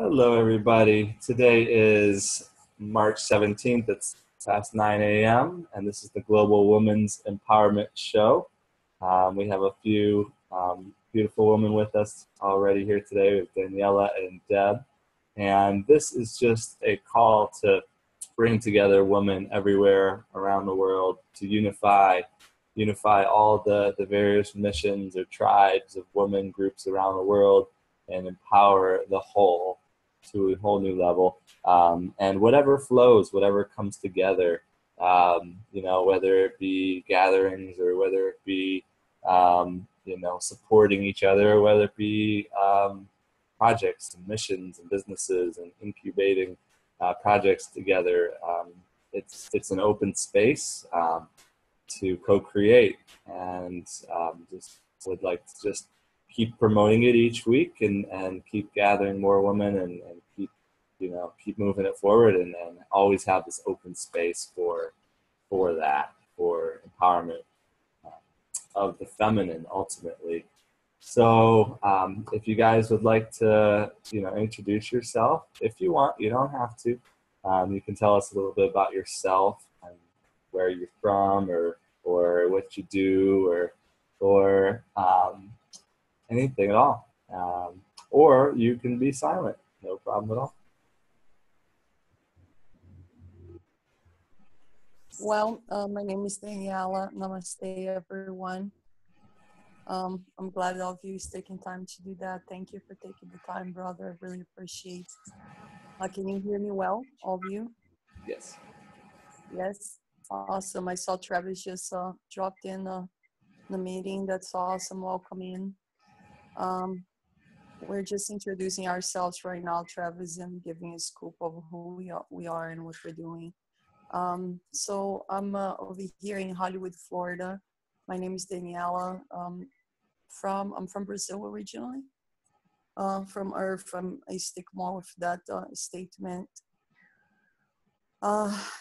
Hello, everybody. Today is March 17th. It's past 9 a.m., and this is the Global Women's Empowerment Show. We have a few beautiful women with us already here today with Daniela and Deb. And this is just a call to bring together women everywhere around the world to unify all the various missions or tribes of women groups around the world and empower the whole to a whole new level. And whatever flows, whatever comes together, whether it be gatherings or whether it be, supporting each other, or whether it be projects and missions and businesses and incubating projects together. It's an open space to co-create, and just would like to just keep promoting it each week and keep gathering more women and keep moving it forward and always have this open space for empowerment of the feminine ultimately. So if you guys would like to introduce yourself, if you want, you don't have to. You can tell us a little bit about yourself and where you're from or what you do or anything at all. Or you can be silent, no problem at all. Well, my name is Daniela. Namaste, everyone. I'm glad all of you is taking time to do that. Thank you for taking the time, brother. I really appreciate it. Can you hear me well, all of you? Yes. Yes? Awesome. I saw Travis just dropped in the meeting. That's awesome. Welcome in. We're just introducing ourselves right now, Travis, and giving a scoop of who we are and what we're doing. So I'm over here in Hollywood, Florida. My name is Daniela. I'm from Brazil originally. From I stick more with that statement.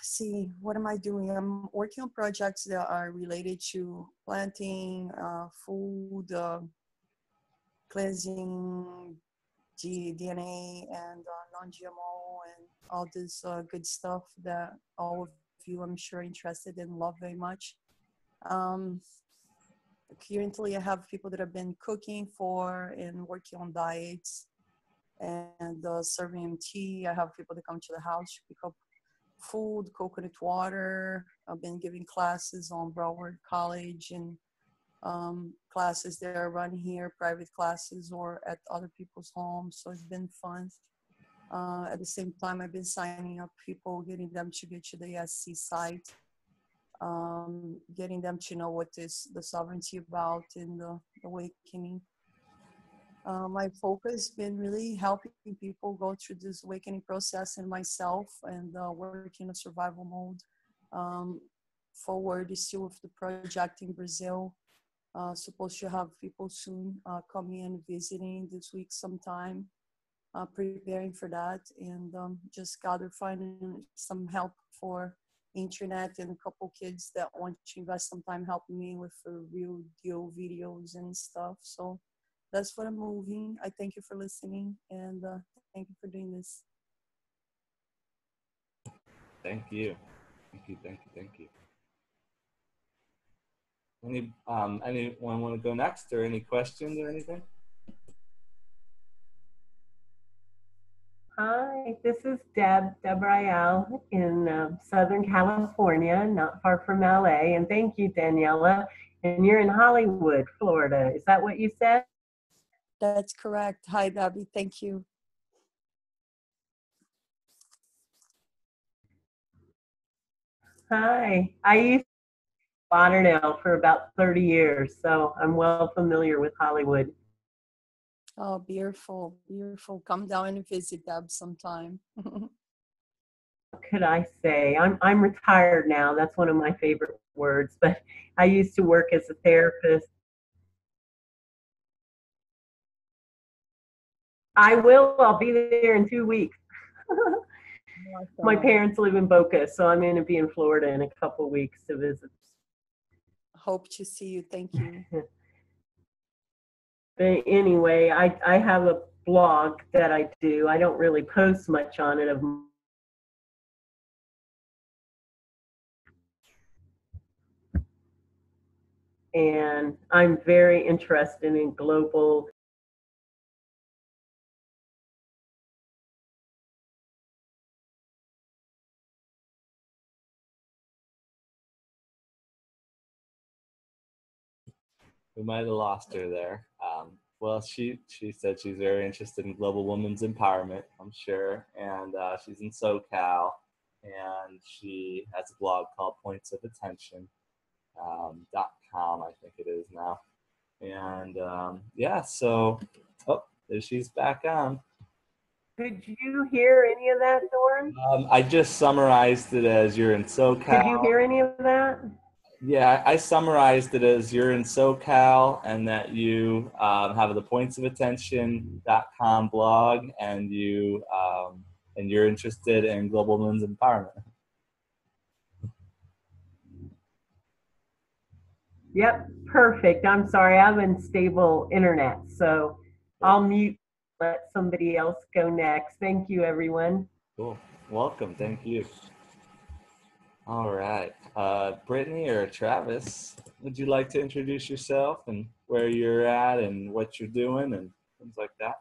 See, what am I doing? I'm working on projects that are related to planting, food, cleansing, DNA, and non-GMO, and all this good stuff that all of you, I'm sure, interested in, love very much. Currently, I have people that have been cooking for and working on diets and serving them tea. I have people that come to the house to pick up food, coconut water. I've been giving classes on Broward College and classes that are run here, private classes or at other people's homes. So it's been fun. At the same time, I've been signing up people, getting them to get to the SC site, getting them to know what is the sovereignty about in the awakening. My focus has been really helping people go through this awakening process and myself, and working in a survival mode. Forward is still with the project in Brazil. Supposed to have people soon coming and visiting this week sometime, preparing for that, and just finding some help for internet and a couple kids that want to invest some time helping me with real deal videos and stuff. So that's what I'm moving. I thank you for listening, and thank you for doing this. Thank you. Anyone want to go next, or any questions or anything? Hi, this is Deb Rael in Southern California, not far from LA. And thank you, Daniela. And you're in Hollywood, Florida. Is that what you said? That's correct. Hi, Debbie. Thank you. Hi. I used to Lauderdale for about 30 years, so I'm well familiar with Hollywood. Oh, beautiful, beautiful. Come down and visit Deb sometime. What could I say? I'm retired now. That's one of my favorite words, but I used to work as a therapist. I will. I'll be there in 2 weeks. Awesome. My parents live in Boca, so I'm going to be in Florida in a couple of weeks to visit. Hope to see you. Thank you. But anyway, I have a blog that I do. I don't really post much on it. And I'm very interested in global. We might have lost her there. Well, she said she's very interested in global women's empowerment, I'm sure, and she's in SoCal, and she has a blog called Points of Attention .com, I think it is now. And yeah, so there she's back on. Did you hear any of that, Doran? I just summarized it as you're in SoCal. Did you hear any of that? Yeah, I summarized it as you're in SoCal and that you have the pointsofattention.com blog and you're interested in global women's empowerment. Yep, perfect. I'm sorry, I'm unstable internet, so I'll mute, let somebody else go next. Thank you, everyone. Cool. Welcome. Thank you. All right. Brittany or Travis, would you like to introduce yourself and where you're at and what you're doing and things like that?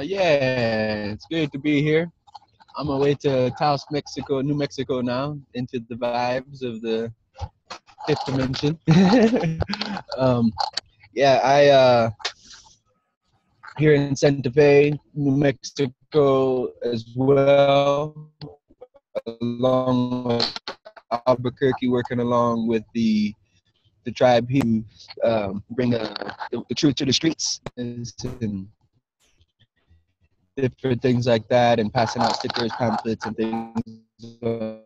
Yeah, it's good to be here. I'm on my way to Taos, Mexico, New Mexico now, into the vibes of the fifth dimension. Yeah, I here in Santa Fe, New Mexico as well, along with Albuquerque, working along with the tribe who bring the truth to the streets and different things like that, and passing out stickers, pamphlets, and things on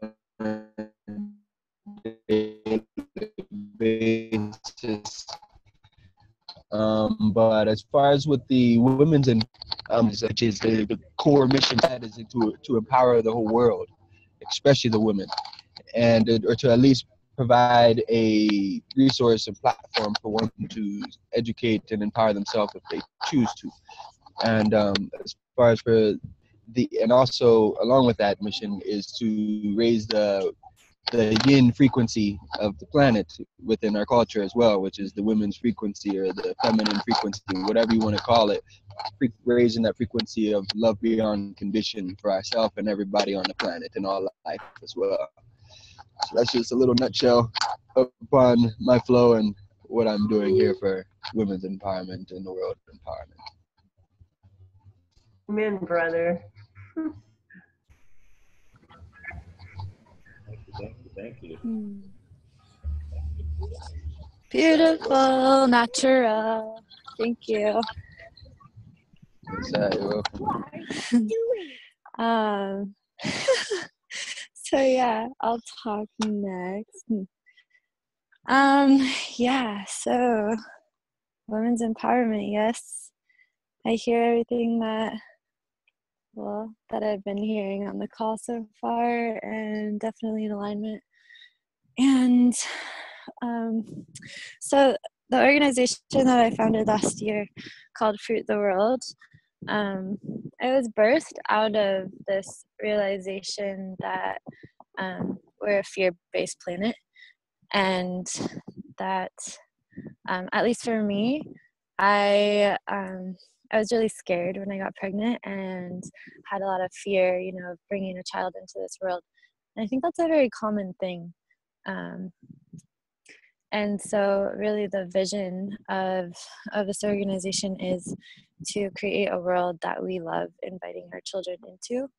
a daily basis. But as far as with the women's and which is the core mission, that is to empower the whole world, especially the women, and or to at least provide a resource and platform for one to educate and empower themselves if they choose to. And as far as for and also along with that mission is to raise the yin frequency of the planet within our culture as well, which is the women's frequency or the feminine frequency, whatever you want to call it, raising that frequency of love beyond condition for ourselves and everybody on the planet and all life as well. So that's just a little nutshell upon my flow and what I'm doing here for women's empowerment and the world empowerment. Amen, brother. Thank you. Beautiful, natural. Thank you. You're welcome. So yeah, I'll talk next. Yeah, so women's empowerment, yes. I hear everything that I've been hearing on the call so far, and definitely in alignment. And so the organization that I founded last year called Fruit the World, it was birthed out of this realization that we're a fear-based planet, and that at least for me, I was really scared when I got pregnant and had a lot of fear, of bringing a child into this world. And I think that's a very common thing. And so really the vision of this organization is to create a world that we love inviting our children into.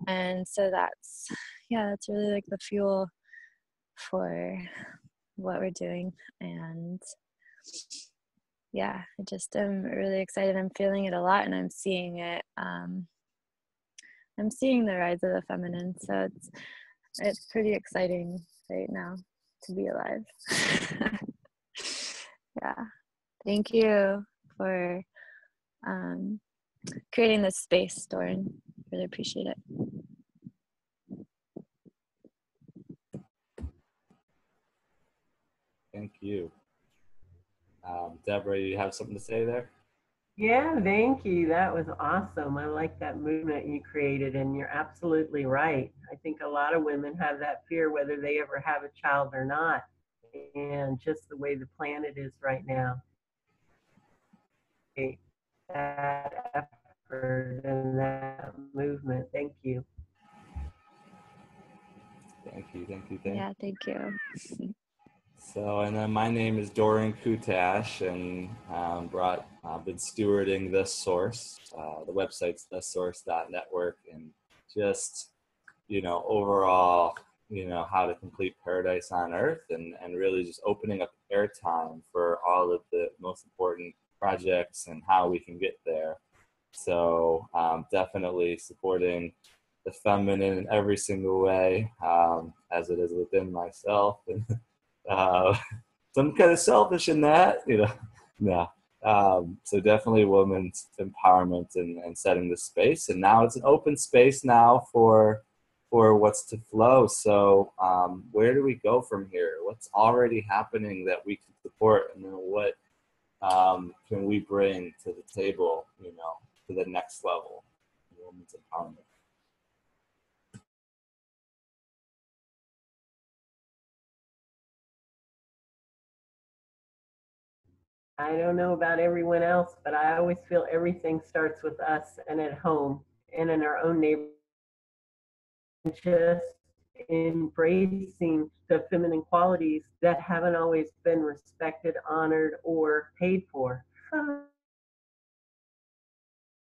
And so that's really like the fuel for what we're doing. And yeah, I just am really excited. I'm feeling it a lot, and I'm seeing it. I'm seeing the rise of the feminine, so it's pretty exciting right now to be alive. Yeah, thank you for creating this space, Doran. Really appreciate it. Thank you. Deborah, you have something to say there? Yeah, thank you. That was awesome. I like that movement you created, and you're absolutely right. I think a lot of women have that fear whether they ever have a child or not, and just the way the planet is right now. That effort and that movement. Thank you. Thank you. Yeah, thank you. So, and then my name is Dorian Kutash, and been stewarding This Source. The website's thissource.network, and just, overall, how to complete paradise on earth, and really just opening up airtime for all of the most important projects and how we can get there. So definitely supporting the feminine in every single way, as it is within myself. And so I'm kind of selfish in that, No. So definitely women's empowerment and setting the space. And now it's an open space now for what's to flow. So where do we go from here? What's already happening that we can support? And then what can we bring to the table, to the next level of women's empowerment? I don't know about everyone else, but I always feel everything starts with us and at home and in our own neighborhood. Just embracing the feminine qualities that haven't always been respected, honored, or paid for.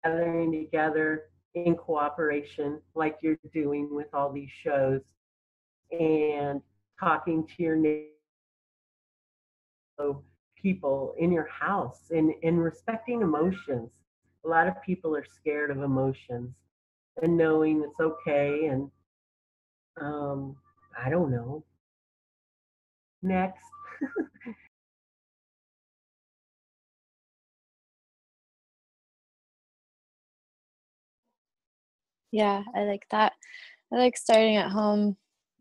Gathering together in cooperation, like you're doing with all these shows, and talking to your people in your house, and respecting emotions. A lot of people are scared of emotions, and knowing it's okay. And I don't know. Next. Yeah, I like that. I like starting at home,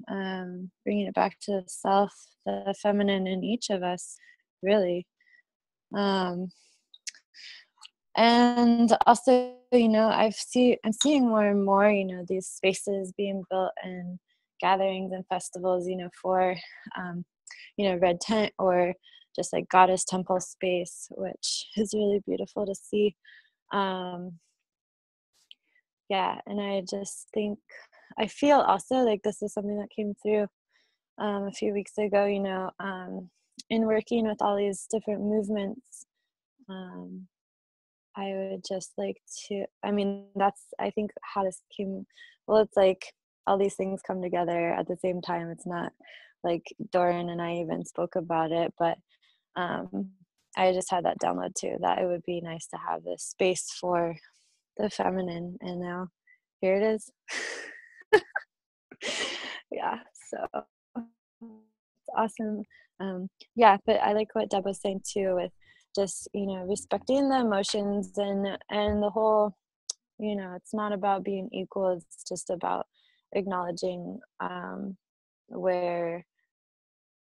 bringing it back to the self, the feminine in each of us, really. Um, and also, I'm seeing more and more, these spaces being built and gatherings and festivals, for, Red Tent, or just like Goddess Temple space, which is really beautiful to see. Yeah, and I feel also like this is something that came through a few weeks ago, in working with all these different movements. I would just like to, I think how this came, well, it's like all these things come together at the same time. It's not like Dorian and I even spoke about it, but I just had that download too, that it would be nice to have this space for the feminine, and now here it is. Yeah, so it's awesome. Yeah, but I like what Deb was saying too, with just respecting the emotions and the whole, it's not about being equal, it's just about acknowledging where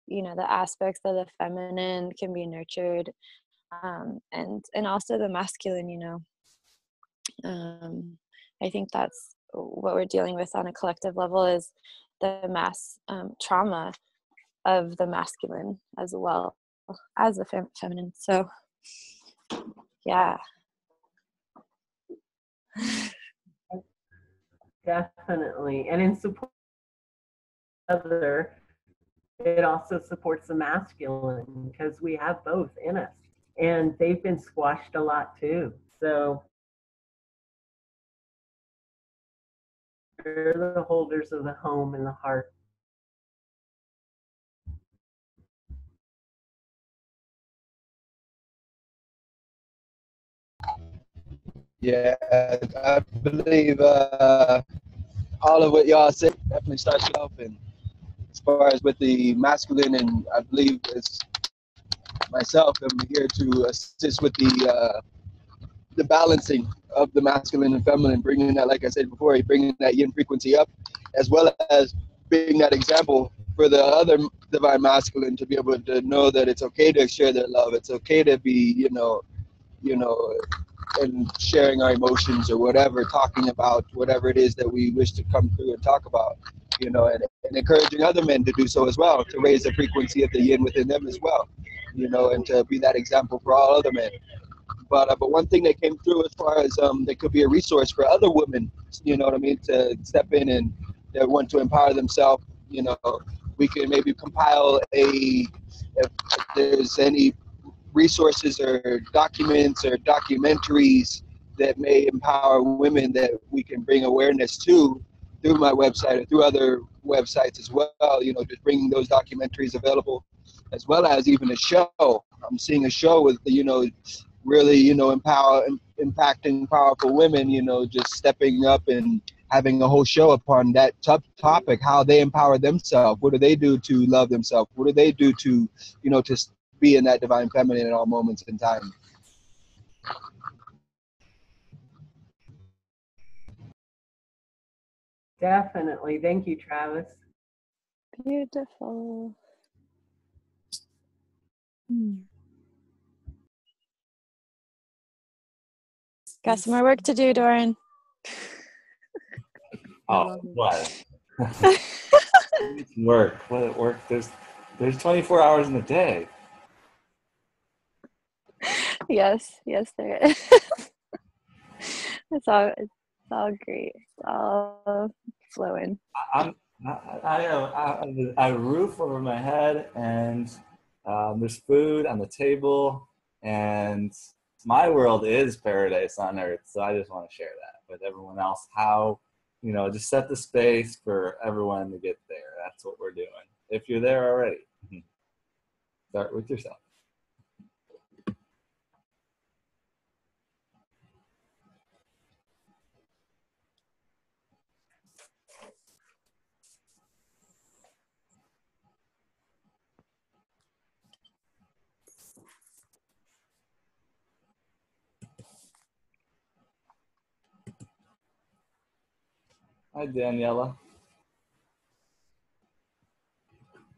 the aspects of the feminine can be nurtured, and also the masculine. I think that's what we're dealing with on a collective level, is the mass trauma of the masculine as well as the feminine. So yeah. Definitely. And in support of other, it also supports the masculine, because we have both in us, and they've been squashed a lot too. So they're the holders of the home and the heart. Yeah, I believe all of what y'all said definitely starts off. And as far as with the masculine, and I believe it's myself, I'm here to assist with the balancing of the masculine and feminine, bringing that, like I said before, bringing that yin frequency up, as well as being that example for the other divine masculine to be able to know that it's okay to share their love. It's okay to be, you know, and sharing our emotions or whatever, talking about whatever it is that we wish to come through and talk about, and encouraging other men to do so as well, to raise the frequency of the yin within them as well, and to be that example for all other men. But one thing that came through as far as there could be a resource for other women, you know what I mean, to step in and that want to empower themselves. We can maybe compile if there's any resources or documents or documentaries that may empower women that we can bring awareness to through my website or through other websites as well. Just bringing those documentaries available, as well as even a show. I'm seeing a show with really impacting powerful women. Just stepping up and having a whole show upon that topic, how they empower themselves. What do they do to love themselves? What do they do to to be in that divine feminine at all moments in time? Definitely. Thank you, Travis. Beautiful. Got some more work to do, Doran. Oh, what? Work. What work? There's 24 hours in a day. Yes, there is. It's all great. It's all flowing. I have a roof over my head, and there's food on the table, and my world is paradise on earth. So I just want to share that with everyone else. How, just set the space for everyone to get there. That's what we're doing. If you're there already, start with yourself. Hi, Daniela.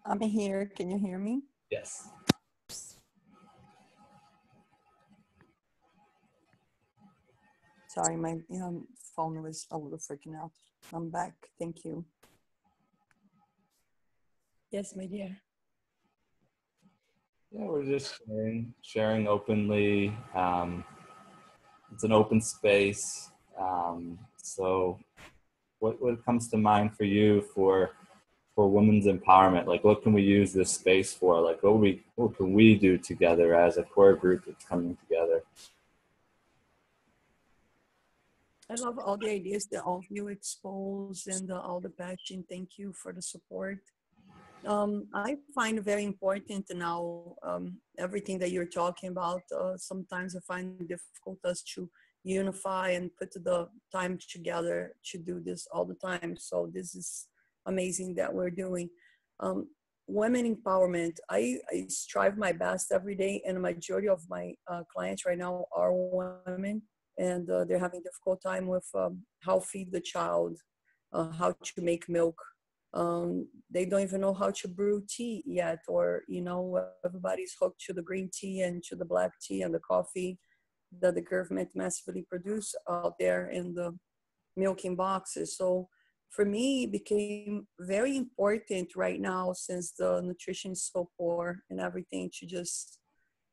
I'm here. Can you hear me? Yes. Sorry, my phone was a little freaking out. I'm back. Thank you. Yes, my dear. Yeah, we're just sharing openly. It's an open space. So what comes to mind for you for women's empowerment? Like, what can we use this space for? Like, what can we do together as a core group that's coming together? I love all the ideas that all of you expose and all the passion. Thank you for the support. I find it very important now, everything that you're talking about. Sometimes I find it difficult us to unify and put the time together to do this all the time. So this is amazing that we're doing. Women empowerment, I strive my best every day, and the majority of my clients right now are women, and they're having a difficult time with how feed the child, how to make milk. They don't even know how to brew tea yet, or everybody's hooked to the green tea and to the black tea and the coffee that the government massively produce out there in the milking boxes. So for me, it became very important right now, since the nutrition is so poor and everything, to just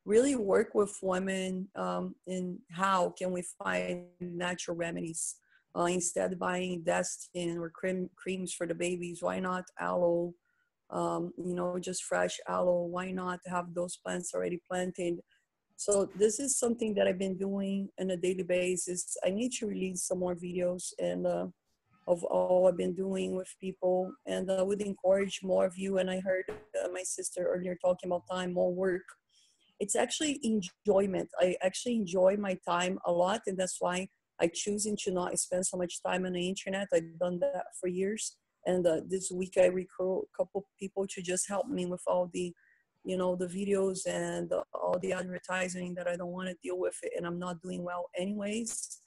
really work with women in how can we find natural remedies. Instead of buying Destin or creams for the babies, why not aloe? Just fresh aloe. Why not have those plants already planted? So this is something that I've been doing on a daily basis. I need to release some more videos and of all I've been doing with people, and I would encourage more of you. And I heard my sister earlier talking about time, more work. It's actually enjoyment. I actually enjoy my time a lot, and that's why I choosing to not spend so much time on the internet. I've done that for years, and this week I recruit a couple people to just help me with all the, the videos and all the advertising that I don't want to deal with it, and I'm not doing well anyways.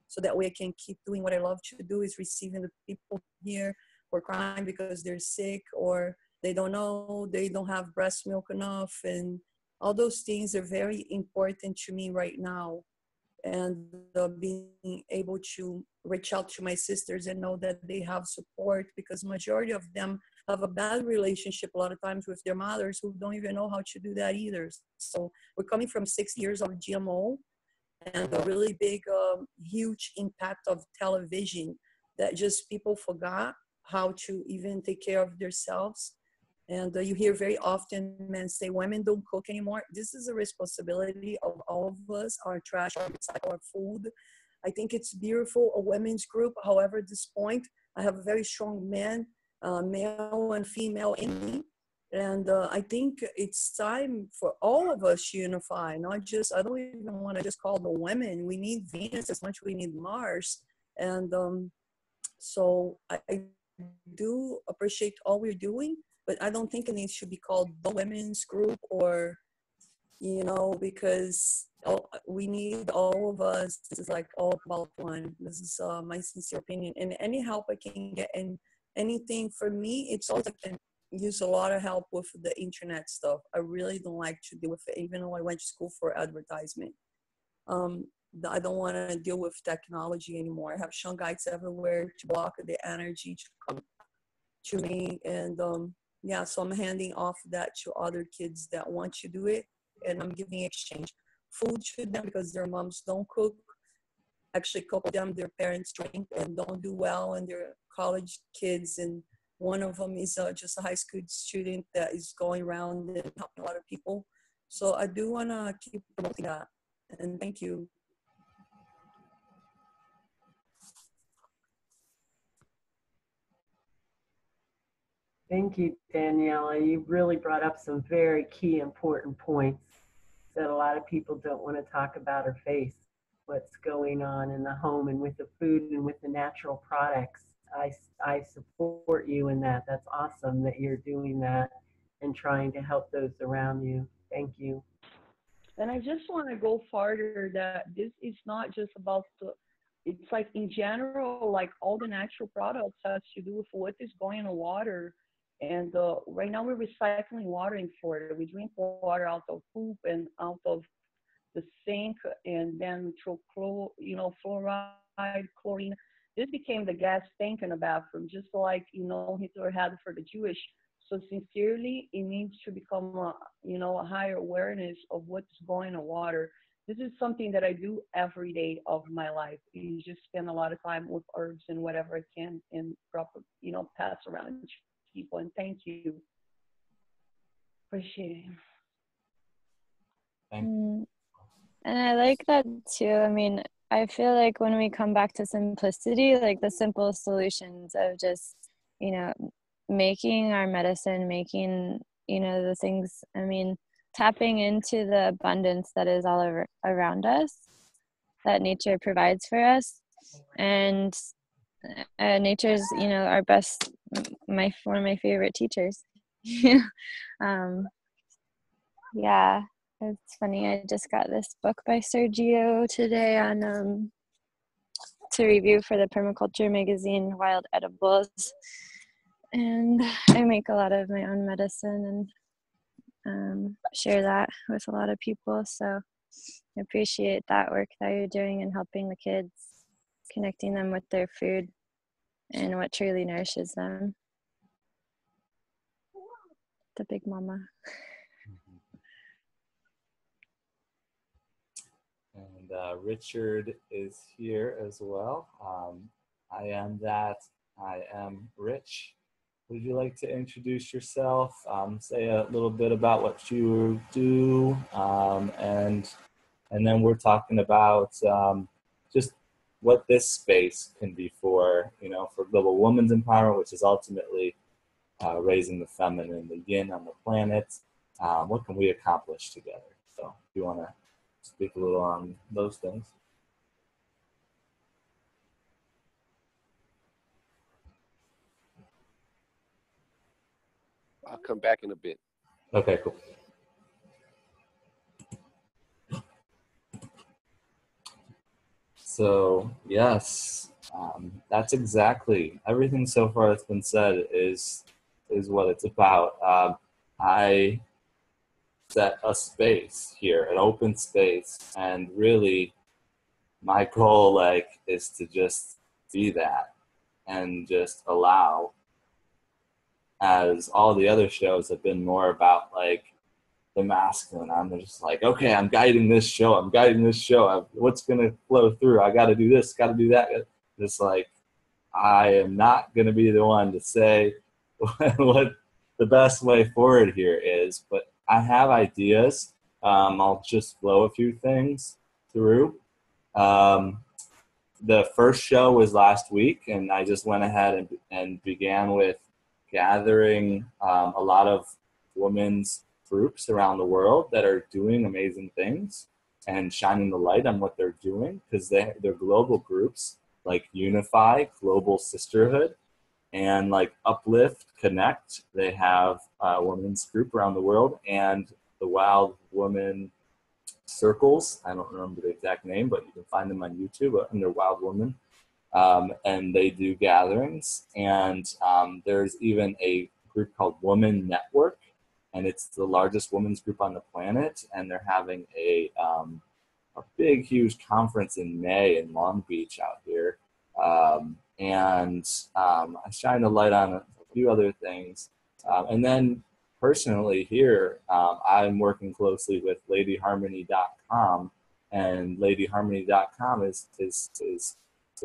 So that way I can keep doing what I love to do, is receiving the people here who are crying because they're sick, or they don't know, they don't have breast milk enough, and all those things are very important to me right now. And being able to reach out to my sisters and know that they have support, because majority of them have a bad relationship a lot of times with their mothers who don't even know how to do that either. So we're coming from 6 years of GMO and a really big, huge impact of television that just people forgot how to even take care of themselves. And you hear very often men say women don't cook anymore. This is a responsibility of all of us, our trash, our recycle, our food. I think it's beautiful, a women's group. However, at this point, I have a very strong man, male and female in me. And I think it's time for all of us to unify, not just, I don't even want to just call the women. We need Venus as much as we need Mars. And so I do appreciate all we're doing, but I don't think it needs to be called the women's group, or, you know, because we need all of us. This is like all about one. This is my sincere opinion. And any help I can get in anything, for me, it's also, I can use a lot of help with the internet stuff. I really don't like to deal with it, even though I went to school for advertisement. I don't want to deal with technology anymore. I have shungites everywhere to block the energy to come to me. And yeah, so I'm handing off that to other kids that want to do it. And I'm giving exchange food to them because their moms don't cook. Actually, a couple of them, their parents drink and don't do well, and they're college kids. And one of them is just a high school student that is going around and helping a lot of people. So I do want to keep promoting that. And thank you. Thank you, Daniela. You really brought up some very key important points that a lot of people don't want to talk about or face. What's going on in the home and with the food and with the natural products. I support you in that. That's awesome that you're doing that and trying to help those around you. Thank you. And I just want to go farther that this is not just about the, it's like in general, like all the natural products has to do with what is going in the water. And right now we're recycling water in Florida. We drink water out of poop and out of the sink, and then we throw fluoride, chlorine. This became the gas tank in the bathroom, just like, Hitler had for the Jewish. So sincerely, it needs to become a higher awareness of what's going in water. This is something that I do every day of my life. You just spend a lot of time with herbs and whatever I can and proper, pass around to people. And thank you. Appreciate it. Thank you. And I like that too. I mean, I feel like when we come back to simplicity, like the simple solutions of just, making our medicine, making, the things, I mean, tapping into the abundance that is all around us, that nature provides for us. And nature's, our best, one of my favorite teachers. Yeah, it's funny. I just got this book by Sergio today on to review for the permaculture magazine, Wild Edibles. And I make a lot of my own medicine and share that with a lot of people. So I appreciate that work that you're doing and helping the kids, connecting them with their food and what truly nourishes them. The big mama. And Richard is here as well. I am Rich. Would you like to introduce yourself, say a little bit about what you do, and then we're talking about just what this space can be for, for global women's empowerment, which is ultimately raising the feminine, the yin on the planet. What can we accomplish together? So if you want to speak a little on those things. I'll come back in a bit. Okay, cool. So yes, that's exactly everything so far that's been said is is what it's about. I set a space here, an open space, and really my goal like is to just be that and just allow, as all the other shows have been more about like the masculine. I'm just like, okay, I'm guiding this show. What's going to flow through? I got to do this, got to do that. Just like, I am not going to be the one to say what the best way forward here is, but I have ideas. I'll just flow a few things through. The first show was last week, and I just went ahead and began with gathering a lot of women's groups around the world that are doing amazing things and shining the light on what they're doing, because they're global groups like Unify, Global Sisterhood, and like Uplift, Connect. They have a women's group around the world, and the Wild Woman Circles. I don't remember the exact name, but you can find them on YouTube under Wild Woman. And they do gatherings. And there's even a group called Woman Network, and it's the largest women's group on the planet. And they're having a big, huge conference in May in Long Beach out here. I shine a light on a few other things. And then personally here, I'm working closely with LadyHarmony.com, and LadyHarmony.com is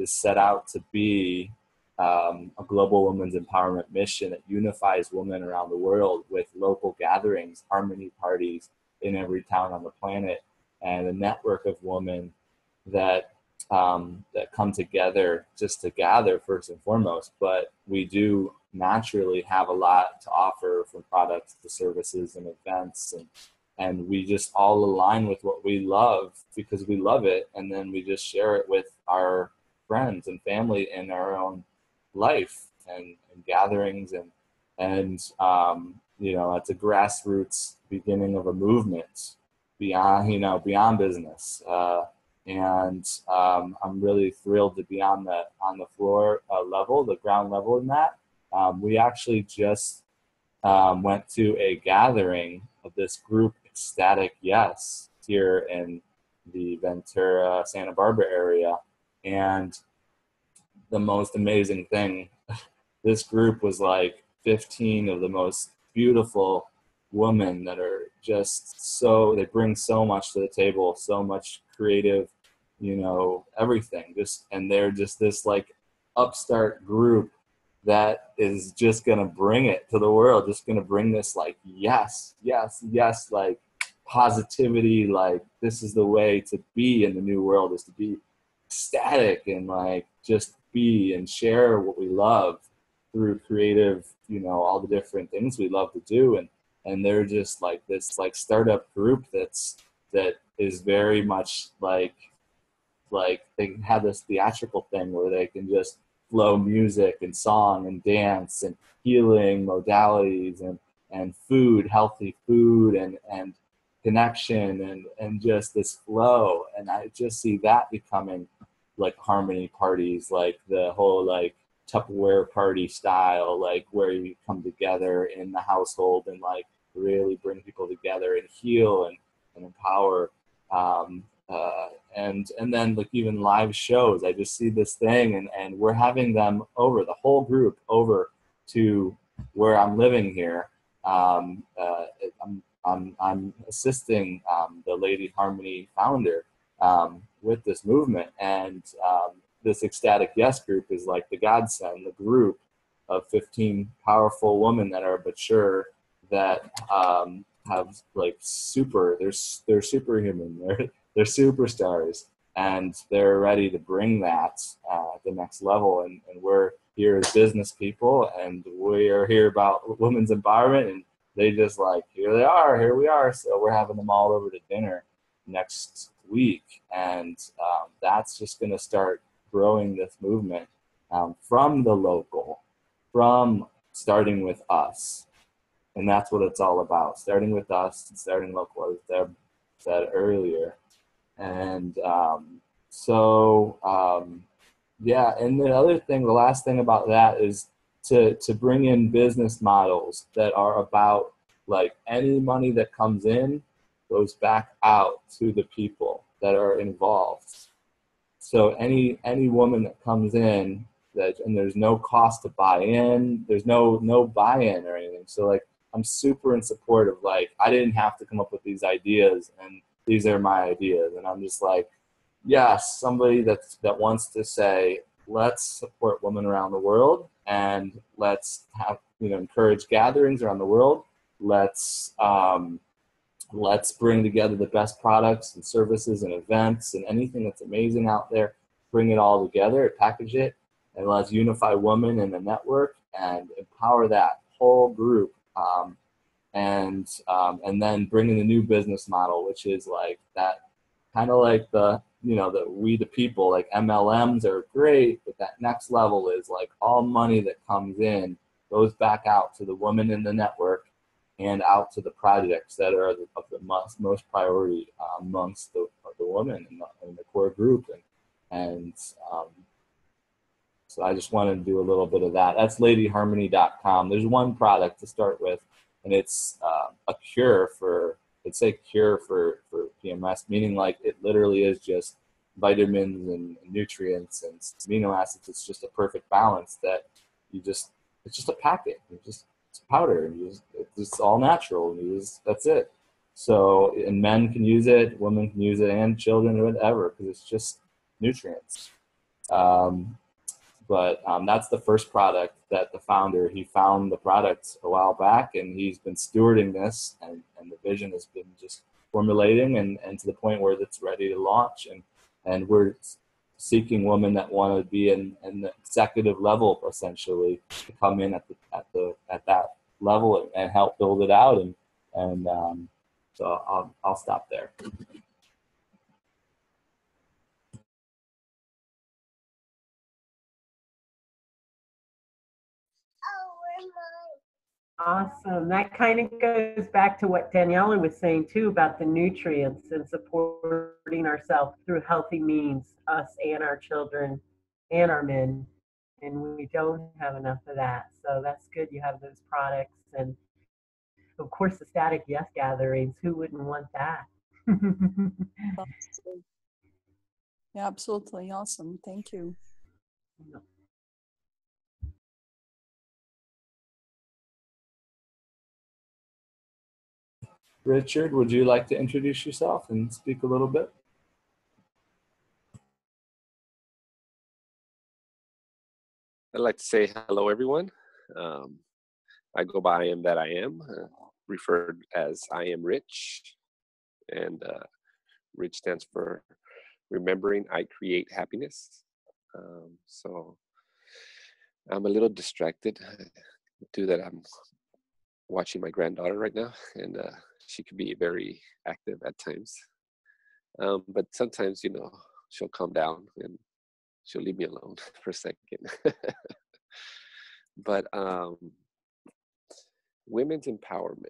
set out to be a global women's empowerment mission that unifies women around the world with local gatherings, harmony parties in every town on the planet, and a network of women that come together just to gather first and foremost. But we do naturally have a lot to offer, from products to services and events, and we just all align with what we love because we love it, and then we just share it with our friends and family in our own life and gatherings, and it's a grassroots beginning of a movement beyond business. I'm really thrilled to be on the floor level, the ground level in that. We actually just went to a gathering of this group, Ecstatic Yes, here in the Ventura, Santa Barbara area. And the most amazing thing, this group was like 15 of the most beautiful women that are just they bring so much to the table, so much creative, everything. And they're just this like upstart group that is just going to bring it to the world, just going to bring this like, yes, like positivity, like this is the way to be in the new world, is to be ecstatic and like just be and share what we love through creative, all the different things we love to do. And they're just like this like startup group that is very much like they have this theatrical thing where they can just flow music and song and dance and healing modalities and food, healthy food and connection and just this flow. And I just see that becoming like harmony parties, like the whole like Tupperware party style, like where you come together in the household and like really bring people together and heal and empower. And then like even live shows, I just see this thing and we're having them over, the whole group over to where I'm living here. I'm assisting the Lady Harmony founder with this movement, and this Ecstatic Yes group is like the godsend, the group of 15 powerful women that are mature, that have like they're superhuman, they're superstars, and they're ready to bring that at the next level. And we're here as business people, and we are here about women's empowerment, and they just like, here we are. So we're having them all over to dinner next week, and that's just going to start growing this movement from the local, from starting with us. And that's what it's all about, starting with us and starting local, as Deb said earlier. And yeah, and the last thing about that is to bring in business models that are about like any money that comes in goes back out to the people that are involved. So any woman that comes in that, and there's no cost to buy in, there's no buy-in or anything. So like I'm super in support of like I didn't have to come up with these ideas and these are my ideas. And I'm just like, yes, somebody that wants to say, let's support women around the world and let's have, encourage gatherings around the world. Let's bring together the best products and services and events and anything that's amazing out there, bring it all together, package it, and let's unify women in a network and empower that whole group. And then bring in the new business model, which is like that kind of like the we the people, like MLMs are great, but that next level is like all money that comes in goes back out to the women in the network and out to the projects that are of the most priority amongst the women in the core group. And so I just wanted to do a little bit of that. That's ladyharmony.com. There's one product to start with, and it's a cure for PMS, meaning like it literally is just vitamins and nutrients and amino acids. It's just a perfect balance that it's just a packet. It's powder. It's all natural. That's it. So, and men can use it, women can use it, and children, or whatever, because it's just nutrients. But that's the first product that the founder, he found the product a while back, and he's been stewarding this, and the vision has been just formulating and to the point where it's ready to launch. And we're seeking women that want to be in the executive level, essentially, to come in at that level and help build it out. And so I'll stop there. Awesome. That kind of goes back to what Daniela was saying too about the nutrients and supporting ourselves through healthy means, us and our children and our men. And we don't have enough of that. So that's good you have those products. And of course, the static yes gatherings. Who wouldn't want that? Yeah, absolutely. Awesome. Thank you. Richard, would you like to introduce yourself and speak a little bit? I'd like to say hello, everyone. I go by I am that I am, referred as I am Rich. And Rich stands for remembering I create happiness. So I'm a little distracted due that I'm watching my granddaughter right now, and she can be very active at times. But sometimes, she'll calm down and she'll leave me alone for a second. But women's empowerment.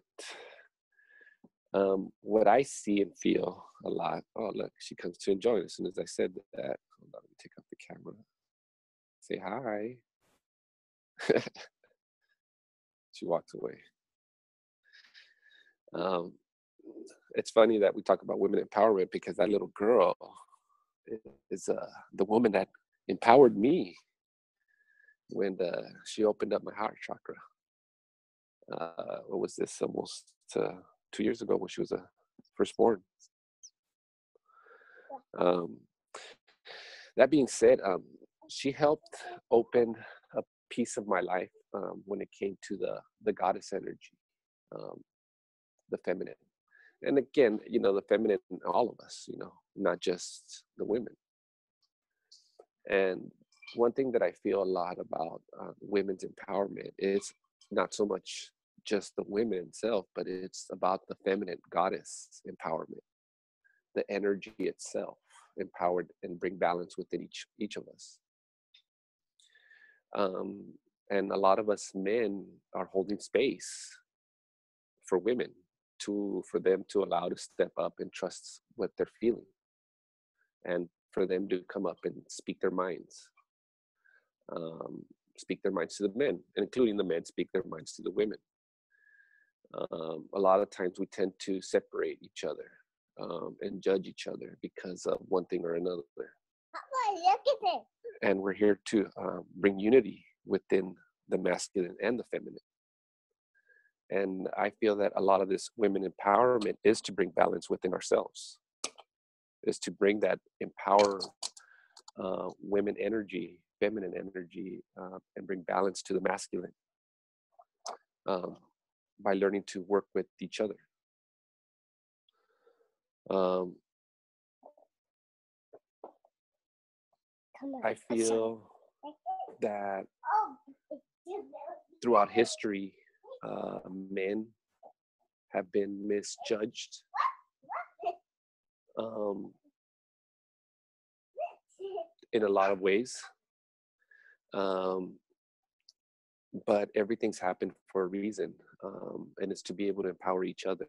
What I see and feel a lot. Oh, look, she comes to join as soon as I said that. Hold on, let me take off the camera. Say hi. She walks away. It's funny that we talk about women empowerment because that little girl is the woman that empowered me when she opened up my heart chakra. What was this? Almost 2 years ago when she was firstborn. That being said, she helped open a piece of my life when it came to the goddess energy, the feminine. And again, the feminine in all of us, not just the women. And one thing that I feel a lot about women's empowerment is not so much just the women itself, but it's about the feminine goddess empowerment, the energy itself empowered and bring balance within each of us. And a lot of us men are holding space for women for them to allow to step up and trust what they're feeling, and for them to come up and speak their minds. speak their minds to the men, and including the men speak their minds to the women. A lot of times we tend to separate each other and judge each other because of one thing or another. And we're here to bring unity within the masculine and the feminine. And I feel that a lot of this women empowerment is to bring balance within ourselves, is to bring that empower women energy, feminine energy, and bring balance to the masculine by learning to work with each other. I feel that throughout history, men have been misjudged. In a lot of ways. But everything's happened for a reason, and it's to be able to empower each other.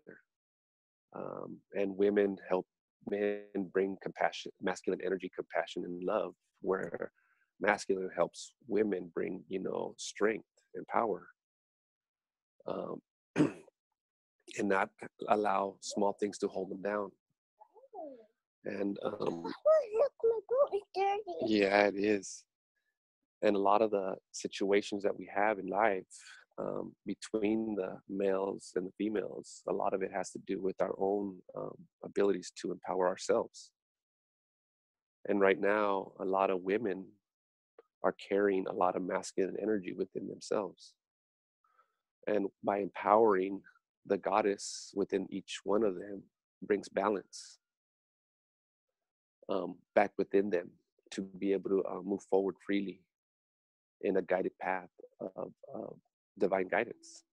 And women help men bring compassion, masculine energy, compassion, and love, where masculine helps women bring, strength and power. And not allow small things to hold them down. And yeah, it is. And a lot of the situations that we have in life between the males and the females, a lot of it has to do with our own abilities to empower ourselves. And right now, a lot of women are carrying a lot of masculine energy within themselves. And by empowering the goddess within each one of them brings balance back within them to be able to move forward freely in a guided path of divine guidance.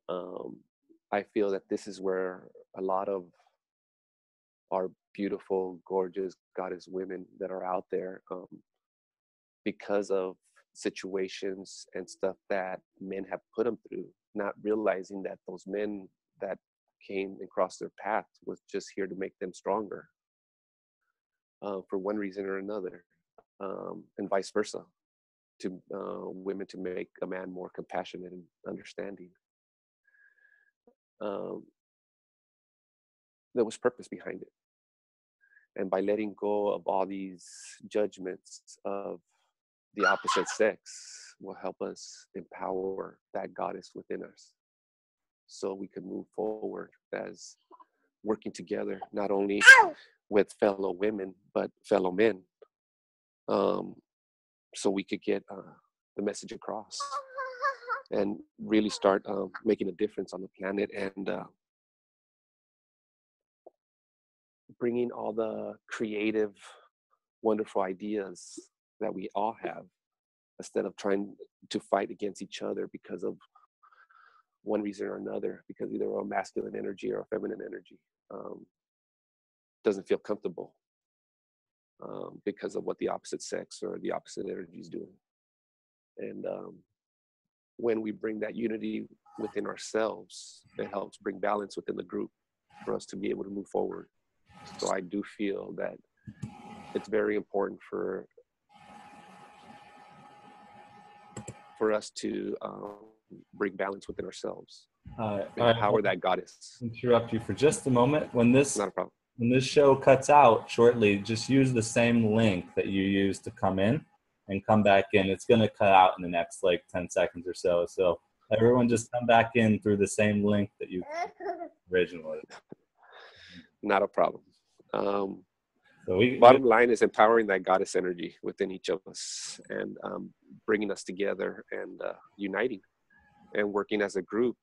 I feel that this is where a lot of our beautiful, gorgeous goddess women that are out there, because of situations and stuff that men have put them through, not realizing that those men that came and crossed their path was just here to make them stronger for one reason or another, and vice versa, to women to make a man more compassionate and understanding. There was purpose behind it. And by letting go of all these judgments of the opposite sex will help us empower that goddess within us, so we can move forward as working together, not only with fellow women, but fellow men, so we could get the message across and really start making a difference on the planet, and bringing all the creative, wonderful ideas that we all have, instead of trying to fight against each other because of one reason or another, because either a masculine energy or a feminine energy doesn't feel comfortable because of what the opposite sex or the opposite energy is doing. And when we bring that unity within ourselves, it helps bring balance within the group for us to be able to move forward. So I do feel that it's very important for us to bring balance within ourselves, empower that goddess. Interrupt you for just a moment. When this Not a problem. When this show cuts out shortly, just use the same link that you used to come in and come back in. It's going to cut out in the next 10 seconds or so. So everyone just come back in through the same link that you originally. Not a problem. Bottom line is empowering that goddess energy within each of us, and bringing us together and uniting and working as a group